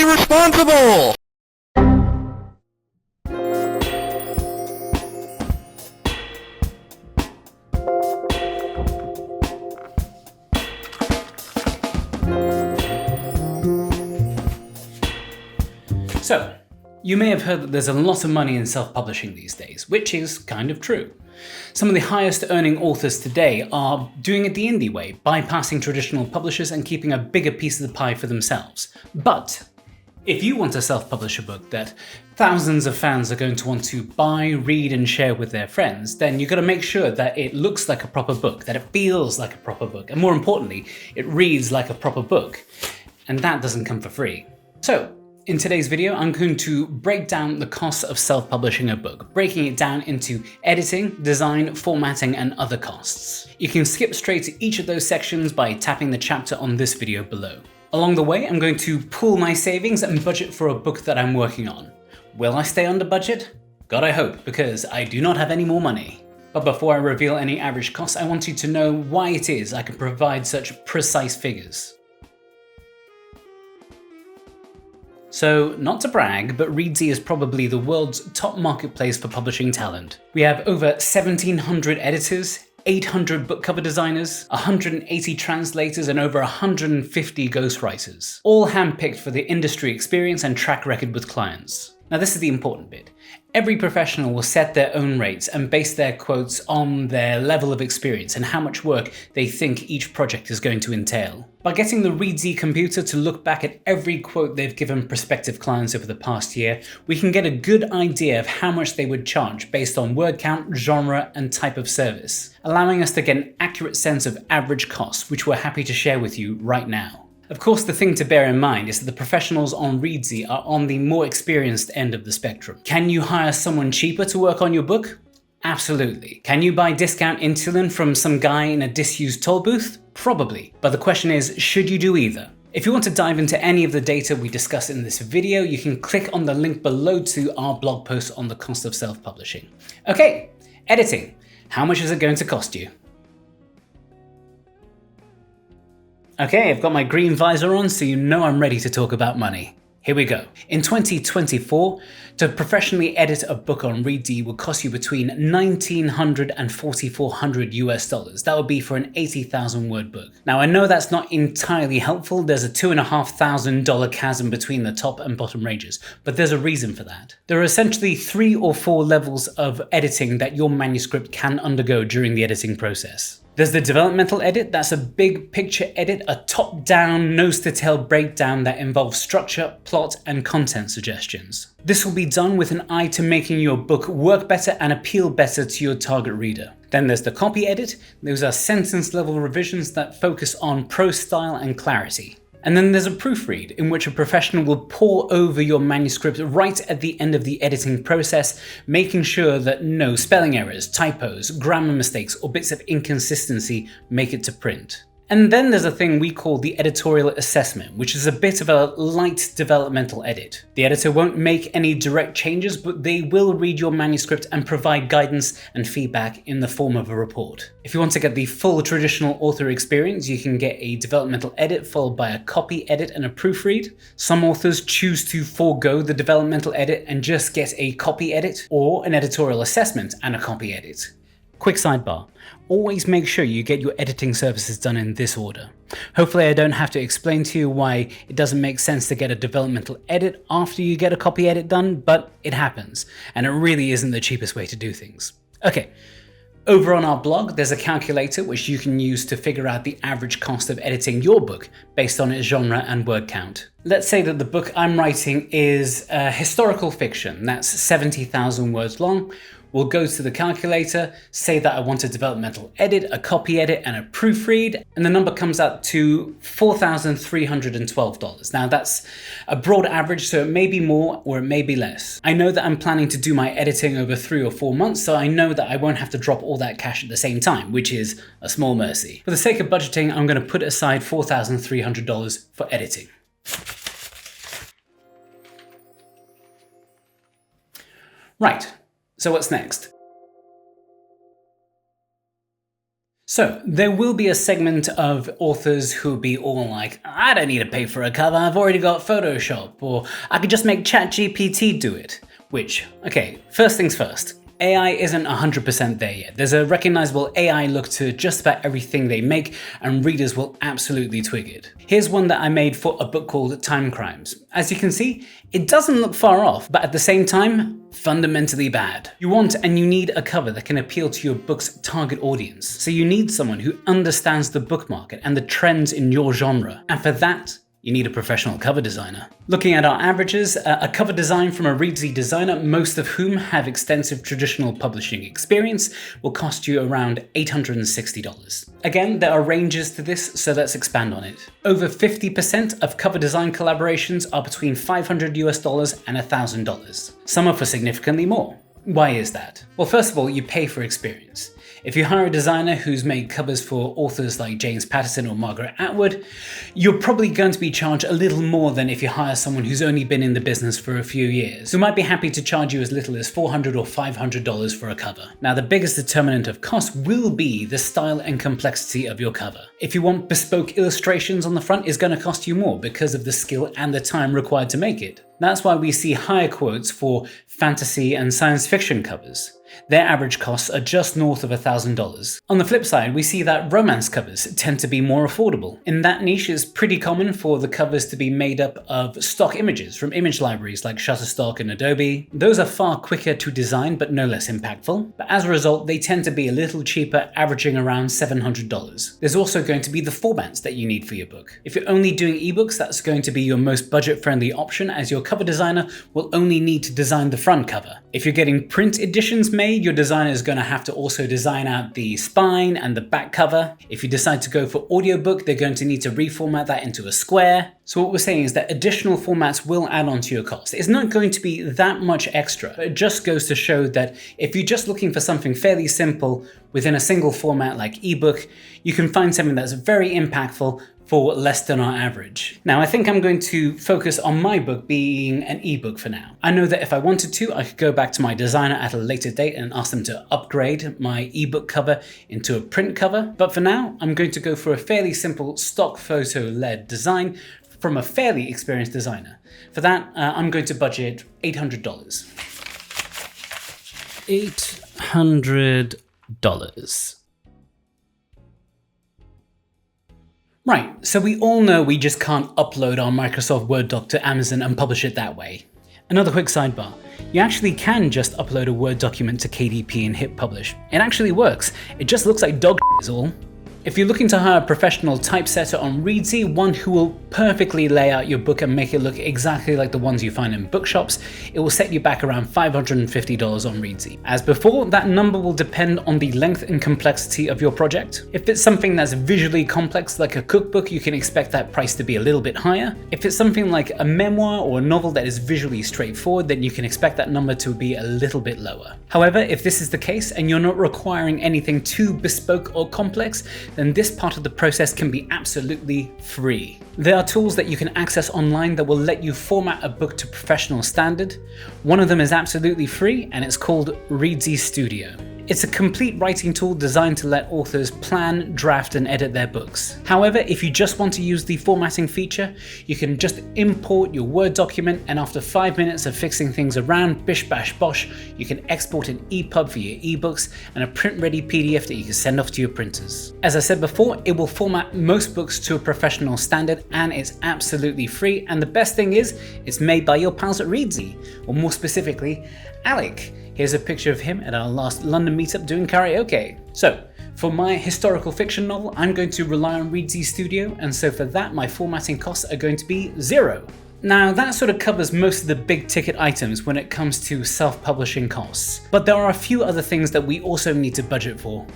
responsible! So, you may have heard that there's a lot of money in self-publishing these days, which is kind of true. Some of the highest earning authors today are doing it the indie way, bypassing traditional publishers and keeping a bigger piece of the pie for themselves. But if you want to self-publish a book that thousands of fans are going to want to buy, read and share with their friends, then you've got to make sure that it looks like a proper book, that it feels like a proper book, and more importantly, it reads like a proper book. And that doesn't come for free. So, in today's video, I'm going to break down the costs of self-publishing a book, breaking it down into editing, design, formatting, and other costs. You can skip straight to each of those sections by tapping the chapter on this video below. Along the way, I'm going to pool my savings and budget for a book that I'm working on. Will I stay under budget? God, I hope, because I do not have any more money. But before I reveal any average costs, I want you to know why it is I can provide such precise figures. So, not to brag, but Reedsy is probably the world's top marketplace for publishing talent. We have over 1,700 editors, 800 book cover designers, 180 translators, and over 150 ghostwriters, all handpicked for their industry experience and track record with clients. Now this is the important bit. Every professional will set their own rates and base their quotes on their level of experience and how much work they think each project is going to entail. By getting the Reedsy computer to look back at every quote they've given prospective clients over the past year, we can get a good idea of how much they would charge based on word count, genre, and type of service, allowing us to get an accurate sense of average costs, which we're happy to share with you right now. Of course, the thing to bear in mind is that the professionals on Reedsy are on the more experienced end of the spectrum. Can you hire someone cheaper to work on your book? Absolutely. Can you buy discount insulin from some guy in a disused toll booth? Probably. But the question is, should you do either? If you want to dive into any of the data we discuss in this video, you can click on the link below to our blog post on the cost of self-publishing. Okay, editing. How much is it going to cost you? Okay, I've got my green visor on, so you know I'm ready to talk about money. Here we go. In 2024, to professionally edit a book on Reedsy will cost you between $1,900 and $4,400 US. That would be for an 80,000 word book. Now I know that's not entirely helpful. There's a $2,500 chasm between the top and bottom ranges, but there's a reason for that. There are essentially 3 or 4 levels of editing that your manuscript can undergo during the editing process. There's the developmental edit. That's a big picture edit, a top-down, nose-to-tail breakdown that involves structure, plot, and content suggestions. This will be done with an eye to making your book work better and appeal better to your target reader. Then there's the copy edit. Those are sentence-level revisions that focus on prose style and clarity. And then there's a proofread, in which a professional will pore over your manuscript right at the end of the editing process, making sure that no spelling errors, typos, grammar mistakes, or bits of inconsistency make it to print. And then there's a thing we call the editorial assessment, which is a bit of a light developmental edit. The editor won't make any direct changes, but they will read your manuscript and provide guidance and feedback in the form of a report. If you want to get the full traditional author experience, you can get a developmental edit followed by a copy edit and a proofread. Some authors choose to forego the developmental edit and just get a copy edit, or an editorial assessment and a copy edit. Quick sidebar, always make sure you get your editing services done in this order. Hopefully I don't have to explain to you why it doesn't make sense to get a developmental edit after you get a copy edit done, but it happens, and it really isn't the cheapest way to do things. Okay, over on our blog there's a calculator which you can use to figure out the average cost of editing your book based on its genre and word count. Let's say that the book I'm writing is historical fiction, that's 70,000 words long. We'll go to the calculator, say that I want a developmental edit, a copy edit, and a proofread, and the number comes out to $4,312. Now that's a broad average, so it may be more or it may be less. I know that I'm planning to do my editing over 3 or 4 months, so I know that I won't have to drop all that cash at the same time, which is a small mercy. For the sake of budgeting, I'm going to put aside $4,300 for editing. Right. So what's next? So, there will be a segment of authors who'll be all like, I don't need to pay for a cover, I've already got Photoshop, or I could just make ChatGPT do it. Which, okay, first things first. AI isn't 100% there yet. There's a recognizable AI look to just about everything they make, and readers will absolutely twig it. Here's one that I made for a book called Time Crimes. As you can see, it doesn't look far off, but at the same time, fundamentally bad. You want and you need a cover that can appeal to your book's target audience. So you need someone who understands the book market and the trends in your genre. And for that, you need a professional cover designer. Looking at our averages, a cover design from a Reedsy designer, most of whom have extensive traditional publishing experience, will cost you around $860. Again, there are ranges to this, so let's expand on it. Over 50% of cover design collaborations are between $500 US and $1,000. Some are for significantly more. Why is that? Well, first of all, you pay for experience. If you hire a designer who's made covers for authors like James Patterson or Margaret Atwood, you're probably going to be charged a little more than if you hire someone who's only been in the business for a few years, who might be happy to charge you as little as $400 or $500 for a cover. Now, the biggest determinant of cost will be the style and complexity of your cover. If you want bespoke illustrations on the front, it's going to cost you more because of the skill and the time required to make it. That's why we see higher quotes for fantasy and science fiction covers. Their average costs are just north of $1,000. On the flip side, we see that romance covers tend to be more affordable. In that niche, it's pretty common for the covers to be made up of stock images from image libraries like Shutterstock and Adobe. Those are far quicker to design but no less impactful, but as a result, they tend to be a little cheaper, averaging around $700. There's also going to be the formats that you need for your book. If you're only doing ebooks, that's going to be your most budget-friendly option, as your cover designer will only need to design the front cover. If you're getting print editions made, your designer is going to have to also design out the spine and the back cover. If you decide to go for audiobook, they're going to need to reformat that into a square. So what we're saying is that additional formats will add on to your cost. It's not going to be that much extra, but it just goes to show that if you're just looking for something fairly simple within a single format like ebook, you can find something that's very impactful for less than our average. Now, I think I'm going to focus on my book being an ebook for now. I know that if I wanted to, I could go back to my designer at a later date and ask them to upgrade my ebook cover into a print cover, but for now, I'm going to go for a fairly simple stock photo-led design from a fairly experienced designer. For that, I'm going to budget $800. $800. Right, so we all know we just can't upload our Microsoft Word doc to Amazon and publish it that way. Another quick sidebar. You actually can just upload a Word document to KDP and hit publish. It actually works. It just looks like dog is all. If you're looking to hire a professional typesetter on Reedsy, one who will perfectly lay out your book and make it look exactly like the ones you find in bookshops, it will set you back around $550 on Reedsy. As before, that number will depend on the length and complexity of your project. If it's something that's visually complex like a cookbook, you can expect that price to be a little bit higher. If it's something like a memoir or a novel that is visually straightforward, then you can expect that number to be a little bit lower. However, if this is the case and you're not requiring anything too bespoke or complex, then this part of the process can be absolutely free. There are tools that you can access online that will let you format a book to professional standard. One of them is absolutely free, and it's called Reedsy Studio. It's a complete writing tool designed to let authors plan, draft, and edit their books. However, if you just want to use the formatting feature, you can just import your Word document, and after 5 minutes of fixing things around, bish bash bosh, you can export an EPUB for your ebooks and a print-ready PDF that you can send off to your printers. As I said before, it will format most books to a professional standard, and it's absolutely free, and the best thing is, it's made by your pals at Reedsy, or more specifically, Alec. Here's a picture of him at our last London meetup doing karaoke. So, for my historical fiction novel, I'm going to rely on Reedsy Studio, and so for that, my formatting costs are going to be $0. Now, that sort of covers most of the big ticket items when it comes to self-publishing costs, but there are a few other things that we also need to budget for.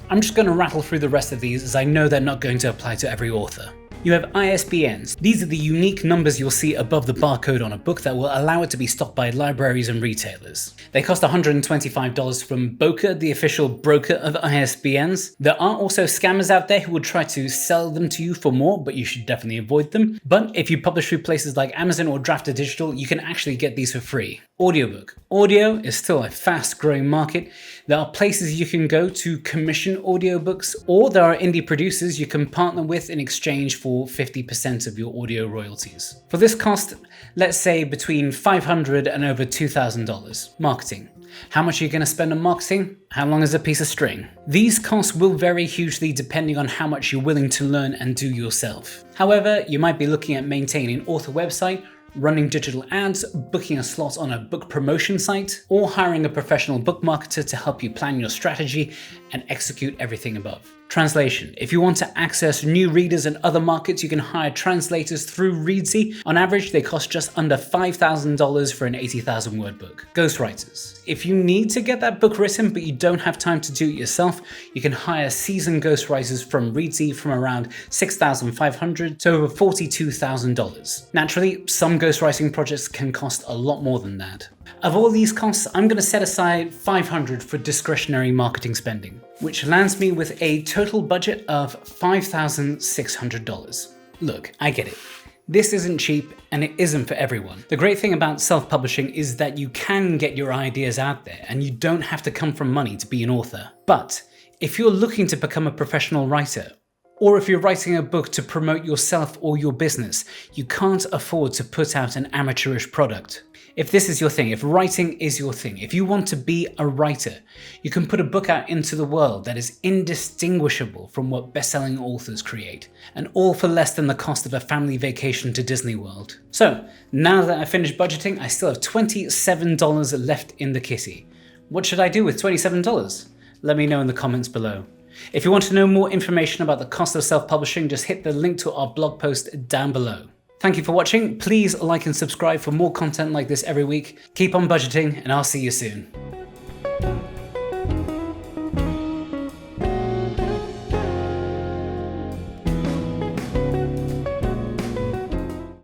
I'm just going to rattle through the rest of these, as I know they're not going to apply to every author. You have ISBNs. These are the unique numbers you'll see above the barcode on a book that will allow it to be stocked by libraries and retailers. They cost $125 from Boca, the official broker of ISBNs. There are also scammers out there who will try to sell them to you for more, but you should definitely avoid them. But if you publish through places like Amazon or Drafter Digital, you can actually get these for free. Audiobook. Audio is still a fast-growing market. There are places you can go to commission audiobooks, or there are indie producers you can partner with in exchange for 50% of your audio royalties. For this cost, let's say between $500 and over $2,000. Marketing. How much are you going to spend on marketing? How long is a piece of string? These costs will vary hugely depending on how much you're willing to learn and do yourself. However, you might be looking at maintaining an author website, running digital ads, booking a slot on a book promotion site, or hiring a professional book marketer to help you plan your strategy and execute everything above. Translation. If you want to access new readers in other markets, you can hire translators through Reedsy. On average, they cost just under $5,000 for an 80,000 word book. Ghostwriters. If you need to get that book written but you don't have time to do it yourself, you can hire seasoned ghostwriters from Reedsy from around $6,500 to over $42,000. Naturally, some ghostwriting projects can cost a lot more than that. Of all these costs, I'm going to set aside $500 for discretionary marketing spending, which lands me with a total budget of $5,600. Look, I get it. This isn't cheap and it isn't for everyone. The great thing about self-publishing is that you can get your ideas out there and you don't have to come from money to be an author. But if you're looking to become a professional writer, or if you're writing a book to promote yourself or your business, you can't afford to put out an amateurish product. If this is your thing, if writing is your thing, if you want to be a writer, you can put a book out into the world that is indistinguishable from what best-selling authors create, and all for less than the cost of a family vacation to Disney World. So, now that I've finished budgeting, I still have $27 left in the kitty. What should I do with $27? Let me know in the comments below. If you want to know more information about the cost of self-publishing, just hit the link to our blog post down below. Thank you for watching. Please like and subscribe for more content like this every week. Keep on budgeting, and I'll see you soon.